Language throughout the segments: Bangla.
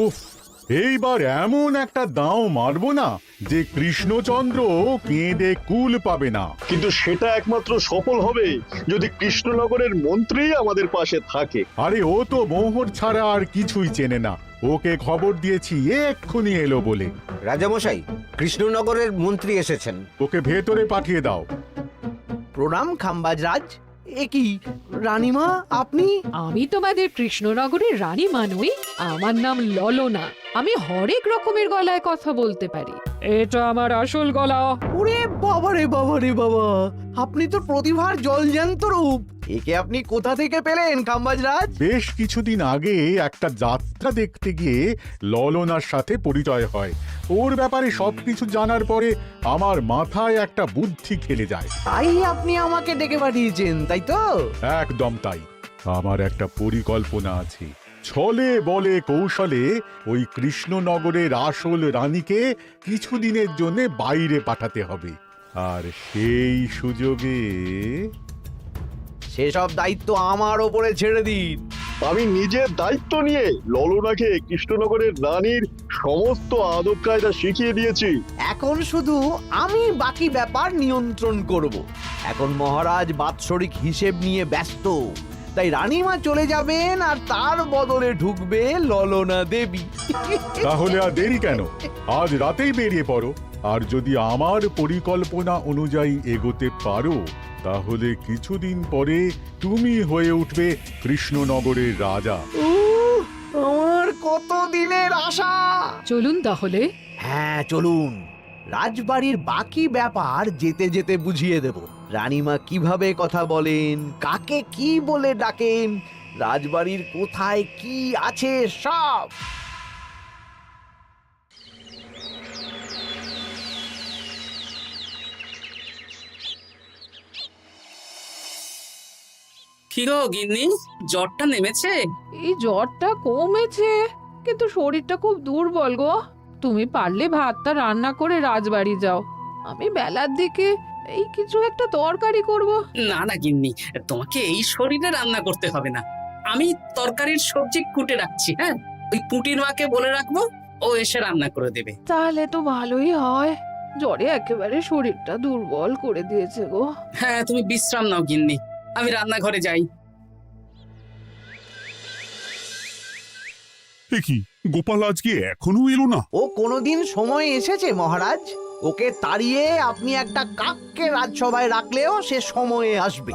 উফ, এইবার এমন একটা দাও মারবো না যে কৃষ্ণচন্দ্র কেঁদে কুল পাবে না। কিন্তু সেটা একমাত্র সফল হবে যদি কৃষ্ণনগরের মন্ত্রী আমাদের পাশে থাকে। আরে ও তো মোহর ছাড়া আর কিছুই চেনে না। ওকে খবর দিয়েছি এক্ষুনি এলো বলে। রাজামশাই, কৃষ্ণনগরের মন্ত্রী এসেছেন। ওকে ভেতরে পাঠিয়ে দাও। প্রণাম খাম্বাজরাজ। এ কি রানীমা, আপনি? আমি তোমাদের কৃষ্ণনগরের রানীমা নই, আমার নাম ললনা। আমি হরেক রকমের গলায় কথা বলতে পারি। এটা আমার আসল গলা। ওরে বাবা রে বাবা রে বাবা, আপনি তো প্রতিভার জলজ্যান্ত রূপ। একে আপনি কোথা থেকে পেলেন খাম্বাজরাজ? বেশ কিছুদিন আগে একটা যাত্রা দেখতে গিয়ে ললনার সাথে পরিচয় হয়। ওর ব্যাপারে সবকিছু জানার পরে আমার মাথায় একটা বুদ্ধি খেলে যায়। তাই আপনি আমাকে ডেকে পাঠিয়েছেন, তাই তো? একদম তাই। আমার একটা পরিকল্পনা আছে। ছলে বলে কৌশলে ওই কৃষ্ণনগরের আসল রানীকে কিছুদিনের জন্য বাইরে পাঠাতে হবে, আর সেই সুযোগে সেসব দায়িত্ব আমার ওপরে ছেড়ে দিন। আমি নিজের দায়িত্ব নিয়ে ললনাকে কৃষ্ণনগরের রানীর সমস্ত আদব কায়দা শিখিয়ে দিয়েছি। এখন শুধু আমি বাকি ব্যাপার নিয়ন্ত্রণ করব। এখন মহারাজ বাৎসরিক হিসেব নিয়ে ব্যস্ত, তাই রানীমা চলে যাবেন আর তার বদলে ঢুকবে ললনা দেবী। তাহলে আর দেরি কেন? আজ রাতেই বেরিয়ে পড়ো। আর যদি আমার পরিকল্পনা অনুযায়ী এগোতে পারো তাহলে কিছুদিন পরে তুমি হয়ে উঠবে কৃষ্ণনগরের রাজা। আমার কত দিনের আশা। চলুন তাহলে। হ্যাঁ চলুন, রাজবাড়ির বাকি ব্যাপার যেতে যেতে বুঝিয়ে দেব। রানীমা কিভাবে কথা বলেন, কাকে কি বলে ডাকেন, রাজবাড়ির কোথায় কি আছে সব। কি গো গিন্নি, জ্বরটা নেমেছে? এই জ্বরটা কমেছে, কিন্তু শরীরটা খুব দুর্বল গো। তুমি পারলে ভাতটা রান্না করে রাজবাড়ি যাও। আমি বেলার দিকে এই কিছু একটা তরকারি করব। না না গিন্নি, তোমাকে এই শরীরে রান্না করতে হবে না। আমি তরকারির সবজি কুটে রাখছি। হ্যাঁ, ওই পুটির মাকে বলে রাখবো, ও এসে রান্না করে দেবে। তাহলে তো ভালোই হয়। জ্বরে একেবারে শরীরটা দুর্বল করে দিয়েছে গো। হ্যাঁ, তুমি বিশ্রাম নাও গিন্নি, আমি রান্নাঘরে যাই। কি গোপাল আজকে এখনো এলো না? ও কোনোদিন সময় এসেছে মহারাজ? ওকে তাড়িয়ে আপনি একটা কাককে রাজসভায় রাখলেও সে সময়ে আসবে।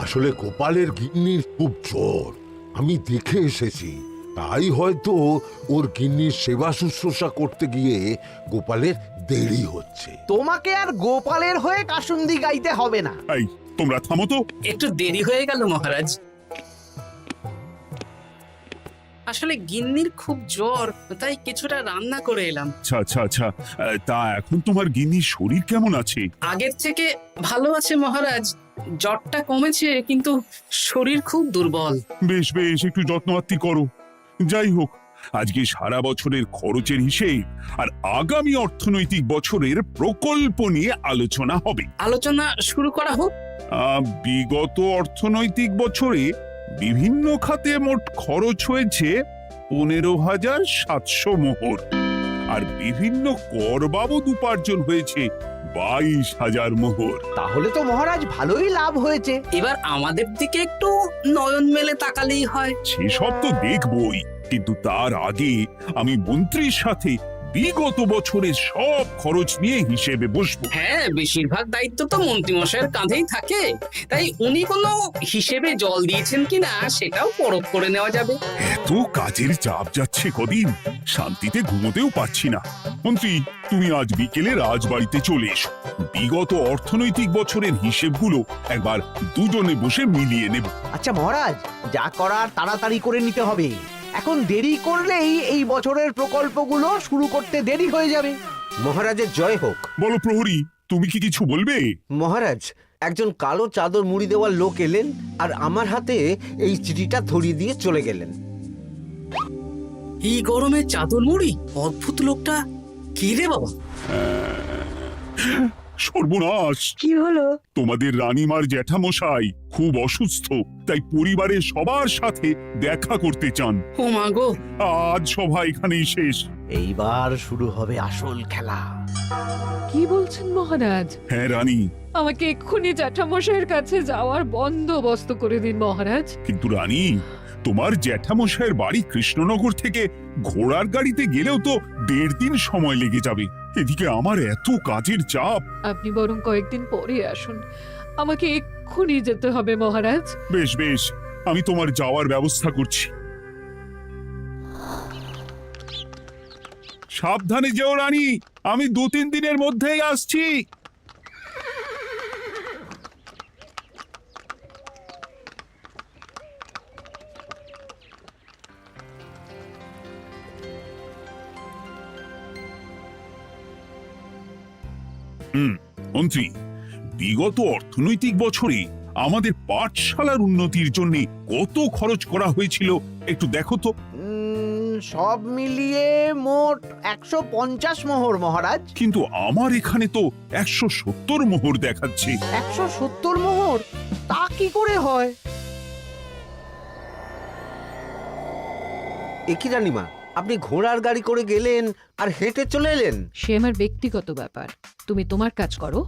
আসলে গোপালের গিন্নির খুব জ্বর, আমি দেখে এসেছি। তাই হয়তো ওর গিন্নির সেবা শুশ্রূষা করতে গিয়ে গোপালের দেরি হচ্ছে। তোমাকে আর গোপালের হয়ে কাসুন্দি গাইতে হবে না। এই তোমরা থামো তো। একটু দেরি হয়ে গেল মহারাজ। আসলে গিন্নির খুব জ্বর, তাই কিছুটা রান্না করে এলাম। আচ্ছা আচ্ছা আচ্ছা, তা এখন তোমার গিন্নির শরীর কেমন আছে? আগের থেকে ভালো আছে মহারাজ, জ্বরটা কমেছে, কিন্তু শরীর খুব দুর্বল। বেশ বেশ, একটু যত্নআত্তি করো। যাই হোক, আজকে সারা বছরের খরচের হিসেব আর আগামী অর্থনৈতিক বছরের প্রকল্প নিয়ে আলোচনা হবে। আলোচনা শুরু করা হোক। বিগত অর্থনৈতিক বছরে বিভিন্ন খাতে মোট খরচ হয়েছে 15,700 মোহর, আর বিভিন্ন কর বাবদ উপার্জন হয়েছে 22,000 মোহর। তাহলে তো মহারাজ ভালোই লাভ হয়েছে। এবার আমাদের দিকে একটু নয়ন মেলে তাকালেই হয়। সেসব তো দেখবই, কিন্তু তার আগে আমি মন্ত্রীর সাথে বিগত বছরের সব খরচ নিয়ে হিসেবে বসবো। হ্যাঁ, বেশিরভাগ দায়িত্ব তো মন্ত্রীমশাইয়ের কাঁধেই থাকে, তাই উনি কোনো হিসেবে জল দিয়েছেন কিনা সেটাও পরখ করে নেওয়া যাবে। এত কাজের চাপ যাচ্ছে কদিন, শান্তিতে ঘুমোতেও পাচ্ছি না। মন্ত্রী, তুমি আজ বিকেলে রাজবাড়িতে চলে এসো। বিগত অর্থনৈতিক বছরের হিসেবগুলো একবার দুজনে বসে মিলিয়ে নেব। আচ্ছা মহারাজ, যা করার তাড়াতাড়ি করে নিতে হবে। এখন দেরি করলেই এই বছরের প্রকল্পগুলো শুরু করতে দেরি হয়ে যাবে। মহারাজের জয় হোক। বলো প্রহরী, তুমি কি কিছু বলবে? মহারাজ, একজন কালো চাদর মুড়ি দেওয়ার লোক এলেন আর আমার হাতে এই চিঠিটা ধরিয়ে দিয়ে চলে গেলেন। এই গরমে চাদর মুড়ি? অদ্ভুত লোকটা, কি রে বাবা? সর্বনাশ! কি হলো? তোমাদের রানীমার জ্যাঠামশাই খুব অসুস্থ, তাই পরিবারের সবার সাথে দেখা করতে চান। ও মা গো, আজ সভা এখানেই শেষ। এইবার শুরু হবে আসল খেলা। কি বলছেন মহারাজ? হ্যাঁ রানী, আমাকে এক্ষুনি জ্যাঠামশাইয়ের কাছে যাওয়ার বন্দোবস্ত করে দিন মহারাজ। কিন্তু রানী, তোমার জ্যাঠামশাইয়ের বাড়ি কৃষ্ণনগর থেকে ঘোড়ার গাড়িতে গেলেও তো 1.5 দিন সময় লেগে যাবে। এদিকে আমার এত কাজের চাপ। আপনি বরং কয়েকদিন পরে আসুন, আমাকে এক্ষুনি যেতে হবে মহারাজ। বেশ বেশ, আমি তোমার যাওয়ার ব্যবস্থা করছি। সাবধানে যেও রানী, আমি 2-3 দিনের মধ্যেই আসছি। মন্ত্রী, বিগত অর্থনৈতিক বছরে আমাদের পাঠশালার উন্নতির জন্য কত খরচ করা হয়েছিল একটু দেখো তো। সব মিলিয়ে মোট 150 মোহর মহারাজ। কিন্তু আমার এখানে তো 170 মোহর দেখাচ্ছে। 170 মোহর? তা কি করে হয়? একই রানীমা, আপনি ঘোড়ার গাড়ি করে গেলেন আর হেঁটে চলে এলেন। সে আমার ব্যক্তিগত ব্যাপার, তুমি তোমার কাজ করো।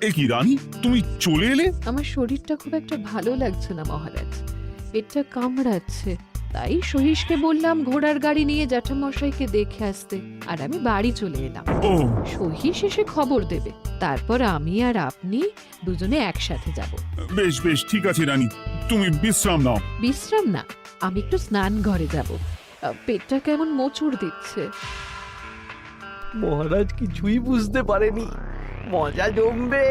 এ কি রানী, তুমি চলে এলে? আমার শরীরটা খুব একটা ভালো লাগছে না মহারাজ, পেটটা কামড়াচ্ছে, তাই সহিশকে বললাম ঘোড়ার গাড়ি নিয়ে জ্যাঠামশাইকে দেখে আসতে, আর আমি বাড়ি চলে এলাম। ও, সহিশ এসে খবর দেবে, তারপর আমি আর আপনি দুজনে একসাথে যাব। বেশ বেশ, ঠিক আছে রানী, তুমি বিশ্রাম নাও। বিশ্রাম না, আমি একটু স্নান ঘরে যাব, পেটটা কেমন মোচড় দিচ্ছে। মহারাজ কিছুই বুঝতে পারেনি, মজা জমবে।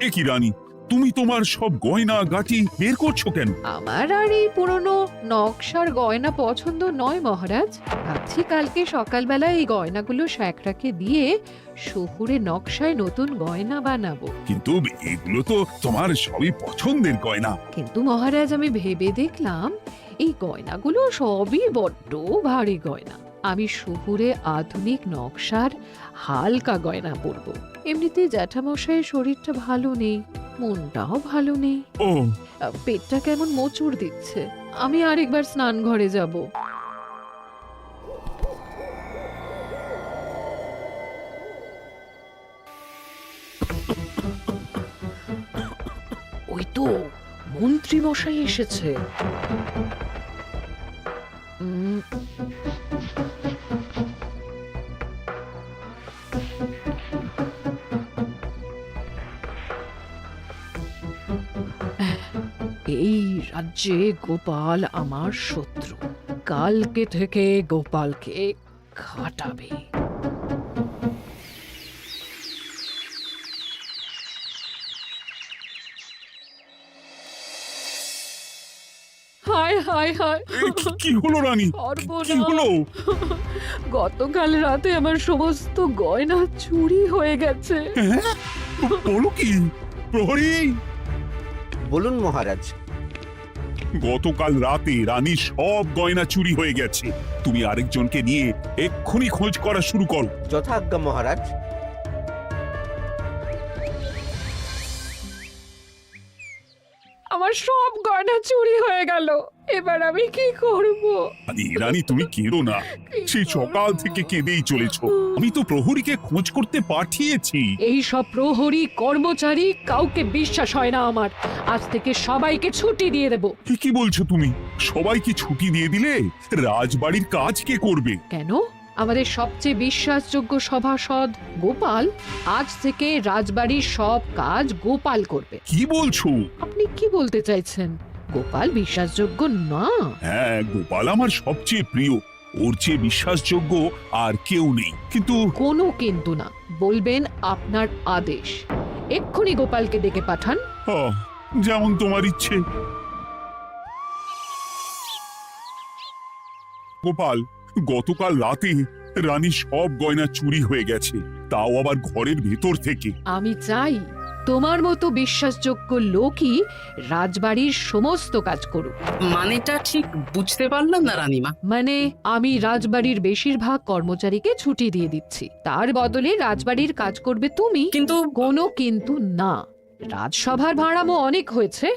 এ কি রানী, তুমি তোমার সব গয়না গাটি বের করছো কেন? আমার আর এই পুরনো নকশার গয়না পছন্দ নয় মহারাজ, ভাবছি কালকে সকালবেলা এই গয়নাগুলো শ্যাকরাকে দিয়ে শহুরে নকশায় নতুন গয়না বানাবো। কিন্তু এগুলো তো তোমার সবই পছন্দের গয়না। কিন্তু মহারাজ আমি ভেবে দেখলাম এই গয়নাগুলো সবই বড্ড ভারী গয়না, আমি শহুরে আধুনিক নকশার হালকা গয়না পরবো। এমনিতেই জ্যাঠামশাইয়ের শরীরটা ভালো নেই, মনটাও ভালো নেই, ও, পেটটা কেমন মোচড় দিচ্ছে, আমি আরেকবার স্নান ঘরে যাব। ওই তো মন্ত্রী মশাই এসেছে। এই রাজ্যে গোপাল আমার শত্রু, কালকে থেকে গোপালকে খাটাবে। হায় হায় হায়, কি হলো রানী, কি হলো? গতকাল রাতে আমার সমস্ত গয়না চুরি হয়ে গেছে। হ্যাঁ? বলো কি? প্রহরী, বলুন মহারাজ। গতকাল রাতে রানীর সব গয়না চুরি হয়ে গেছে। তুমি আরেকজনকে নিয়ে এক্ষুনি খোঁজ করা শুরু করো। যথাজ্ঞা মহারাজ। আমার সব গয়না চুরি হয়ে গেল, এবার আমি কি করব? রানী তুমি কেঁদো না, সেই সকাল থেকে কেঁদেই চলেছো। আমি তো প্রহরীকে খোঁজ করতে পাঠিয়েছি। এই সব প্রহরী কর্মচারী কাউকে বিশ্বাস হয় না আমার, আজ থেকে সবাইকে ছুটি দিয়ে দেব। কি বলছো তুমি? সবাইকে ছুটি দিয়ে দিলে রাজবাড়ির কাজ কে করবে? কেন? আমাদের সবচেয়ে বিশ্বাসযোগ্য সভাসদ গোপাল আজ থেকে রাজবাড়ির সব কাজ গোপাল করবে। কি বলছো? আপনি কি বলতে চাইছেন? গোপাল বিশ্বাসযোগ্য না? হ্যাঁ, গোপাল আমার সবচেয়ে প্রিয়, ওর চেয়ে বিশ্বাসযোগ্য আর কেউ নেই। কিন্তু কোনো কিন্তু না, বলবেন আপনার আদেশ। এক্ষুনি গোপালকে ডেকে পাঠান। যেমন তোমার ইচ্ছে। গোপাল, গতকাল রাতে রানীর সব গয়না চুরি হয়ে গেছে, তাও আবার ঘরের ভেতর থেকে। আমি চাই তোমার মতো বিশ্বাসযোগ্য লোকই রাজবাড়ির সমস্ত কাজ করুক। মানেটা ঠিক বুঝতে পারলাম না রানীমা। মানে আমি রাজবাড়ির বেশিরভাগ কর্মচারীকে ছুটি দিয়ে দিচ্ছি, তার বদলে রাজবাড়ির কাজ করবে তুমি। কিন্তু কোনো কিন্তু না। রাজসভার ভাড়ামো অনেক হয়েছে,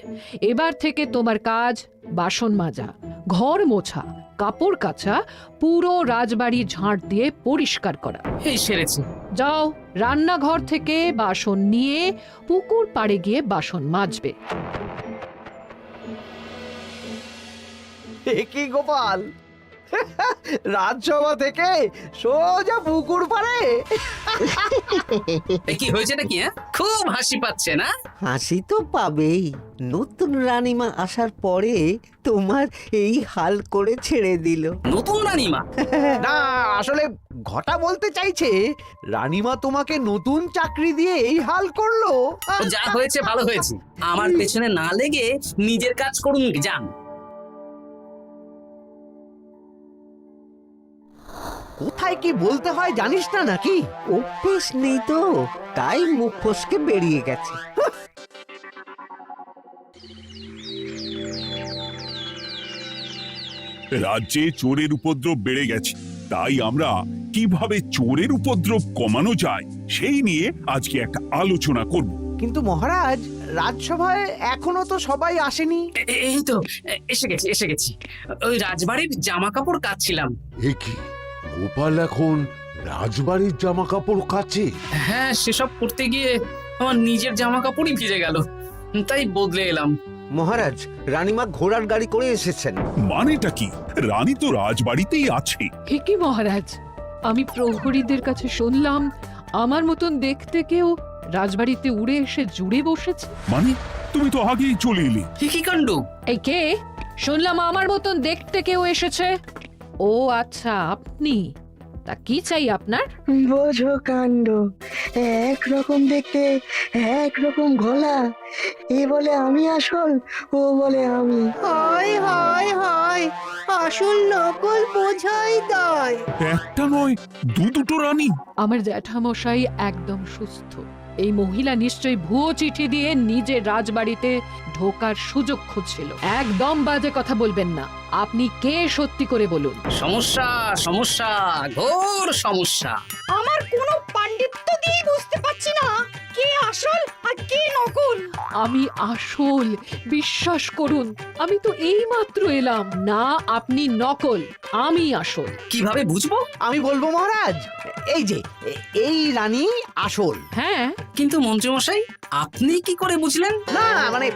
এবার থেকে তোমার কাজ বাসন মাজা, ঘর মোছা, কাপড় কাচা, পুরো রাজবাড়ি ঝাঁট দিয়ে পরিষ্কার করা। এই সেরেছে। যাও, রান্নাঘর থেকে বাসন নিয়ে পুকুর পাড়ে গিয়ে বাসন মাজবে। এ কি গোপাল, রাজসভা থেকে সোজা পুকুর পাড়ে? কি হয়েছে নাকি? খুব হাসি পাচ্ছে না? হাসি তো পাবেই, নতুন রানীমা আসার পরে তোমার এই হাল করে ছেড়ে দিল। নতুন রানীমা? না, আসলে ঘটা বলতে চাইছে রানীমা তোমাকে নতুন চাকরি দিয়ে এই হাল করলো। যা হয়েছে ভালো হয়েছে, আমার পেছনে না লেগে নিজের কাজ করুন, যান। কোথায় কি বলতে হয় জানিস না নাকি? অভ্যেস নেই তো, তাই মুখ ফসকে বেরিয়ে গেছে। রাজ্যে চোরের উপদ্রব বেড়ে গেছে, তাই আমরা কিভাবে চোরের উপদ্রব কমানো যায় সেই নিয়ে আজকে একটা আলোচনা করব। কিন্তু মহারাজ, রাজসভায় এখনো তো সবাই আসেনি। এই তো এসে গেছি। ওই রাজবাড়ির জামা কাপড় কাচ্ছিলাম। এ কি, গোপাল এখন রাজবাড়ির জামা কাপড় কাচে? হ্যাঁ, সেসব করতে গিয়ে আমার নিজের জামা কাপড়ই ভিজে গেল, তাই বদলে এলাম। মহারাজ, রানীমা ঘোড়ার গাড়ি করে এসেছেন। মানেটা কি? রানী তো রাজবাড়িতেই আছে। হে কি মহারাজ, আমি প্রহরীদের কাছে শুনলাম আমার মতন দেখতে কেউ রাজবাড়িতে উড়ে এসে জুড়ে বসেছে। মানে তুমি তো আগেই চলে এলে। কি কাণ্ড! এই কে? শুনলাম আমার মতন দেখতে কেউ এসেছে। ও আচ্ছা, আপনি। তা কি চাই আপনার? বোঝো কাণ্ড, একরকম দেখতে একরকম গলা, এ বলে আমি আসল, ও বলে আমি। হয় হয় হয়, আসল নকল বোঝাই দায়। একটা নয়, দুটো রানী। আমার জ্যাঠামশাই একদম সুস্থ। এই মহিলা নিশ্চয়ই ভুয়ো চিঠি দিয়ে নিজের রাজবাড়িতে ঢোকার সুযোগ খুঁজছিল। একদম বাজে কথা বলবেন না। আপনি কে সত্যি করে বলুন। সমস্যা সমস্যা, ঘোর সমস্যা। আমার কোনো পাণ্ডিত্য দিয়ে বুঝতে পারছি না কে আসল আর কে নকল। আমি আসল, বিশ্বাস করুন। আমি তো এই মাত্র এলাম। না, আপনি নকল, আমি আসল। কিভাবে বুঝবো? আমি বলবো মহারাজ, এই যে এই রানী আসল। হ্যাঁ, কিন্তু মন্ত্রীমশাই, আপনি কি করে বুঝলেন? না মানে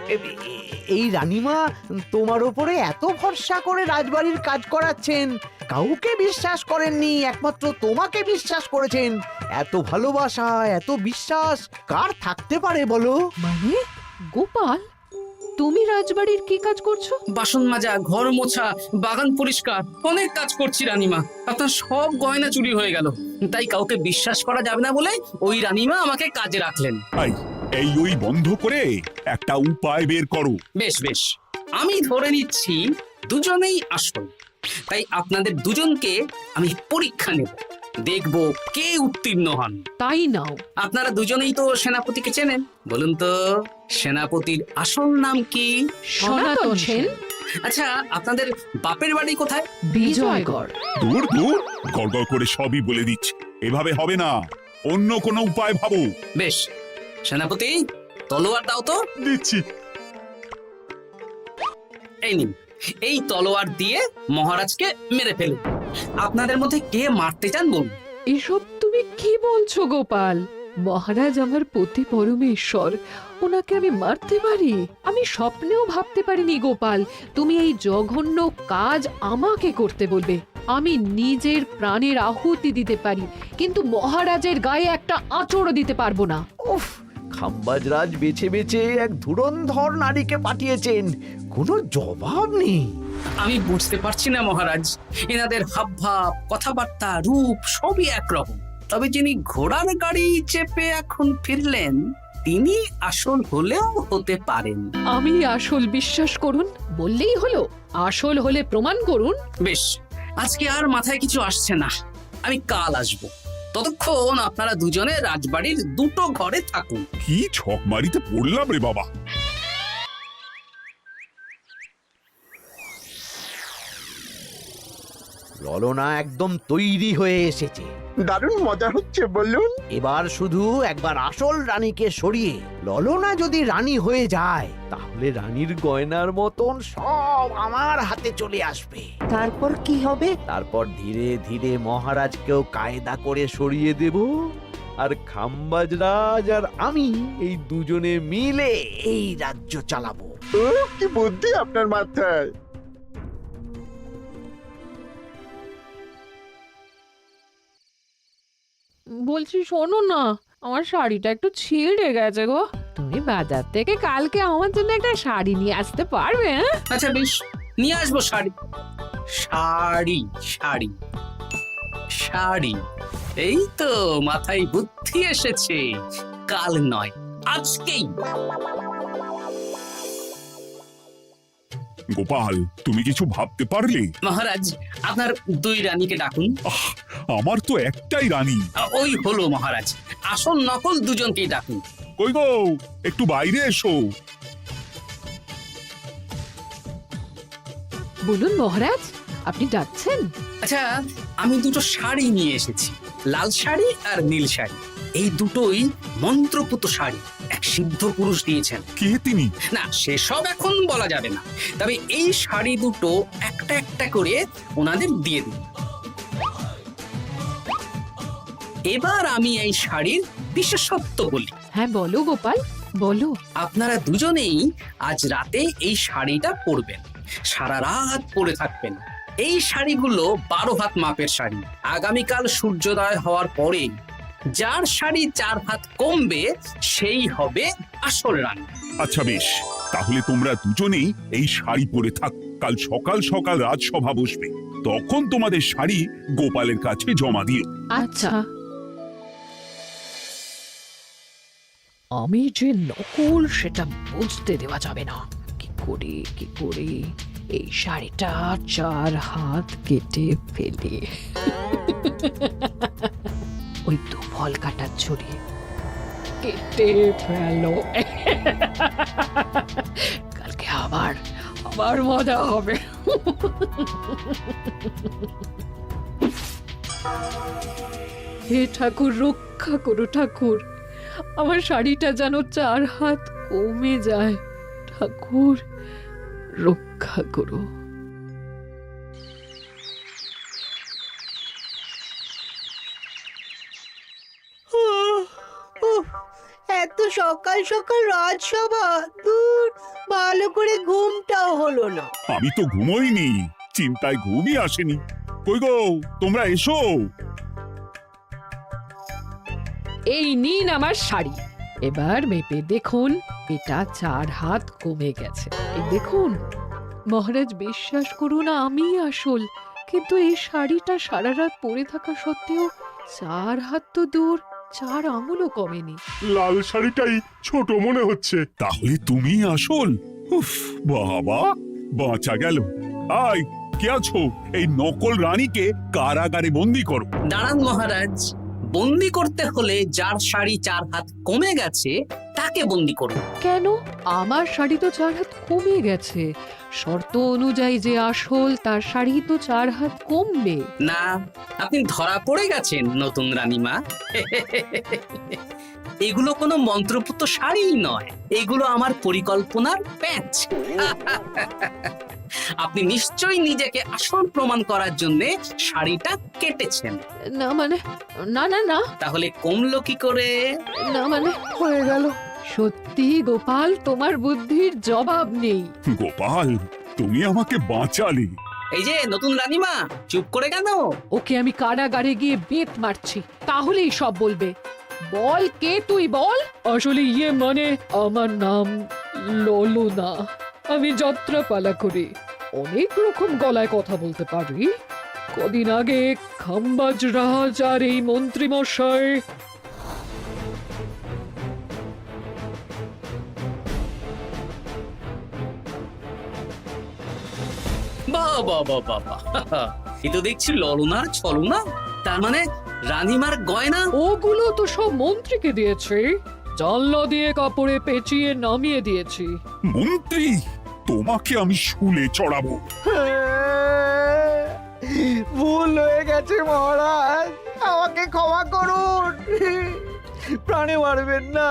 এই রানীমা তোমার উপরে এত ভরসা করে রাজবাড়ির কাজ করাচ্ছেন, কাউকে বিশ্বাস করেননি, একমাত্র তোমাকে বিশ্বাস করেছেন। এত ভালোবাসা, এত বিশ্বাস কার থাকতে পারে বলো? মানে গোপাল, তুমি রাজবাড়ির কি কাজ করছো? বাসন মাজা, ঘর মোছা, বাগান পরিষ্কার, অনেক কাজ করছি রানীমা। আপনার সব গয়না চুরি হয়ে গেল, তাই কাউকে বিশ্বাস করা যাবে না বলে ওই রানীমা আমাকে কাজে রাখলেন। এই ওই বন্ধ করে একটা উপায় বের করো। বেশ বেশ, আমি ধরে নিচ্ছি দুজনেই আসল। তাই আপনাদের দুজনকে আমি পরীক্ষা নেব, দেখব কে উত্তীর্ণ হন। তাই নাও। আপনারা দুজনেই তো সেনাপতিকে চেনেন, বলুন তো সেনাপতির আসল নাম কি? সনাতন সেন। আচ্ছা, আপনাদের বাপের বাড়ি কোথায়? বিজয়গড়। দূর দূর, গড়গড় করে সবই বলে দিচ্ছে। এভাবে হবে না, অন্য কোনো উপায় ভাবো। বেশ, সেনাপতি তলোয়ার দাও তো। দিচ্ছি। এই নিন, এই তলোয়ার দিয়ে মহারাজকে মেরে ফেলুন। আপনাদের মধ্যে কে মারতে চান বলুন। এসব তুমি কি বলছো গোপাল? মহারাজ আমার পতি পরমেশ্বর, ওনাকে আমি মারতে পারি? আমি স্বপ্নেও ভাবতে পারিনি গোপাল তুমি এই জঘন্য কাজ আমাকে করতে বলবে। আমি নিজের প্রাণের আহুতি দিতে পারি, কিন্তু মহারাজের গায়ে একটা আঁচড়ও দিতে পারবো না। উফ, খাম্বাজরাজ বেছে বেছে এক ধুরন্ধর নারীকে পাঠিয়েছেন, কোনো জবাব নেই। আমি বুঝতে পারছি না মহারাজ, এনাদের হাবভাব, কথাবার্তা, রূপ সবই একরকম। তবে যিনি ঘোড়ার গাড়ি চেপে এখন ফিরলেন, তিনি আসল হলেও হতে পারেন। আমি আসল, বিশ্বাস করুন। বললেই হলো? আসল হলে প্রমাণ করুন। বেশ, আজকে আর মাথায় কিছু আসছে না। আমি কাল আসব। ততক্ষণ আপনারা দুজনে রাজবাড়ির দুটো ঘরে থাকুন। কি ছকমারিতে পড়লাম রে বাবা। ললনা একদম তৈরি হয়ে এসেছে। দারুণ মজা হচ্ছে বলুন। এবার শুধু একবার আসল রানীকে সরিয়ে ললনা যদি রানী হয়ে যায়, তাহলে রানীর গয়নার মতন সব আমার হাতে চলে আসবে। তারপর কি হবে? তারপর ধীরে ধীরে মহারাজকেও কায়দা করে সরিয়ে দেব, আর খাম্বাজ রাজ আর আমি এই দুজনে মিলে এই রাজ্য চালাবো। কি বুদ্ধি আপনার মাথায়। বলছি শোনো না, আমার শাড়িটা একটু ছিঁড়ে গেছে গো। তুমি বাজার থেকে কালকে আমার জন্য একটা শাড়ি নিয়ে আসতে পারবে? হ্যাঁ, আচ্ছা বেশ, নিয়ে আসবো শাড়ি। শাড়ি শাড়ি শাড়ি, এই তো মাথায় বুদ্ধি এসেছে। কাল নয়, আজকেই। গোপাল, তুমি কিছু ভাবতে পারলে? মহারাজ, আপনার দুই রানীকে ডাকুন। আমার তো একটাই রানী। ওই হলো মহারাজ, আসল নকল দুজনকেই ডাকুন। কই গো, একটু বাইরে এসো। বলুন মহারাজ, আপনি ডাকছেন? আচ্ছা, আমি দুটো শাড়ি নিয়ে এসেছি, লাল শাড়ি আর নীল শাড়ি। এই দুটোই মন্ত্রপুত শাড়ি, এক সিদ্ধ পুরুষ দিয়েছেন। কে তিনি? না, সেসব এখন বলা যাবে না, তবে এই শাড়ি দুটো একটা একটা করে ওনাদের দিয়ে দিন। এবার আমি এই শাড়ির বিশেষত্ব বলি। হ্যাঁ বলো গোপাল, বলো। আপনারা দুজনেই আজ রাতে এই শাড়িটা পরবেন, সারা রাত পরে থাকবেন। এই শাড়িগুলো 12 হাত মাপের শাড়ি। আগামীকাল সূর্যোদয় হওয়ার পরে যার শাড়ি 4 হাত কমবে সেই হবে আসল রানী। আচ্ছা বেশ, তাহলে তোমরা দুজনেই এই শাড়ি পরে থাক। কাল সকাল সকাল রাজসভা বসবে, তখন তোমাদের শাড়ি গোপালের কাছে জমা দিও। আচ্ছা। আমি যে নকল সেটা বুঝতে দেওয়া যাবে না। কি করে এই শাড়িটা 4 হাত কেটে ফেলে ওই তো ফল কাটার ছড়ি কেটে ফেলো। কালকে আবার মজা হবে। হে ঠাকুর, রক্ষা করো ঠাকুর, আমার শাড়িটা যেন 4 হাত কমে যায়। ঠাকুর রক্ষা করো। এত সকাল সকাল রাজসভা, দূর, ভালো করে ঘুমটাও হলো না। আমি তো ঘুমোইনি, চিন্তায় ঘুমই আসেনি। কই গো, তোমরা এসো। এই নিন আমার শাড়ি, এবার মেপে দেখুন, এটা 4 হাত কমে গেছে। এই দেখুন মহারাজ, বিশ্বাস করুন আমি আসল, কিন্তু এই শাড়িটা সারা রাত পরে থাকা সত্ত্বেও 4 হাত তো দূর, 4 আঙুলও কমেনি। লাল শাড়িটাই ছোট মনে হচ্ছে। তাহলে তুমি আসল? উফ, বাবা, বাঁচা গেল। আয়, কে আছো? এই নকল রানীকে কারাগারে বন্দি করো। দাঁড়ান মহারাজ, বন্দি করতে হলে যার শাড়ি 4 হাত কমে গেছে তাকে বন্দি করুন। কেন? আমার শাড়ি তো 4 হাত কমে গেছে। শর্ত অনুযায়ী যে আসল তার শাড়ি তো 4 হাত কমবে না, আপনি ধরা পড়ে গেছেন নতুন রানীমা। এগুলো কোনো মন্ত্রপুত শাড়ি নয়, এগুলো আমার পরিকল্পনার প্যাচ। আপনি নিশ্চয়ই নিজেকে আসল প্রমাণ করার জন্য শাড়িটা কেটেছেন। না মানে, না না না, তাহলে কমলো কি করে? না মানে হয়ে গেল। সত্যি গোপাল, তোমার বুদ্ধির জবাব নেই। গোপাল, তুমি আমাকে বাঁচালে। এই যে নতুন রানীমা, চুপ করে কেন? ওকে আমি কারাগারে গিয়ে বেত মারছি, তাহলেই সব বলবে। বল, কে তুই বল? আসলে মানে আমার নাম ললনা। আমি যাত্রাপালা করি, অনেক রকম গলায় কথা বলতে পারি। কদিন আগে খাম্বাজ রাজ আর এই মন্ত্রী মশাই বাহ বাহ বাহ বাহ বাহ, এ তো দেখছি ললনার ছলনা। তার মানে রানীমার গয়না? ওগুলো তো সব মন্ত্রীকে দিয়েছি, জানলা দিয়ে কাপড়ে পেঁচিয়ে নামিয়ে দিয়েছি। মন্ত্রী, তোমাকে আমি শুলে চড়াবো। ভুল হয়ে গেছে মহারাজ, আমাকে ক্ষমা করুন। প্রাণে মারবেন না,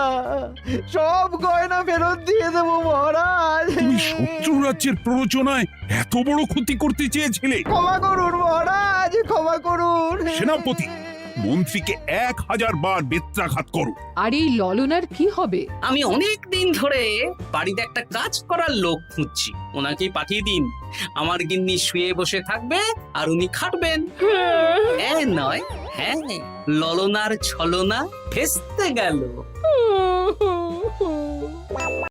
সব গয়না ফেরত দিয়ে দেবো মহারাজ। তুমি শত্রু রাজ্যের প্ররোচনায় এত বড় ক্ষতি করতে চেয়েছিলে? ক্ষমা করুন মহারাজ, ক্ষমা করুন। সেনাপতি, মন্ত্রীকে 1000 বার বেত্রাঘাত করো। আর এই ললনার কি হবে? আমি অনেক দিন ধরে বাড়িতে একটা কাজ করার লোক খুঁজছি, ওনাকেই পাঠিয়ে দিন। আমার গিন্নি শুয়ে বসে থাকবে আর উনি খাটবেন। নয়, হ্যাঁ, ললনার ছলনা ভেস্তে গেল।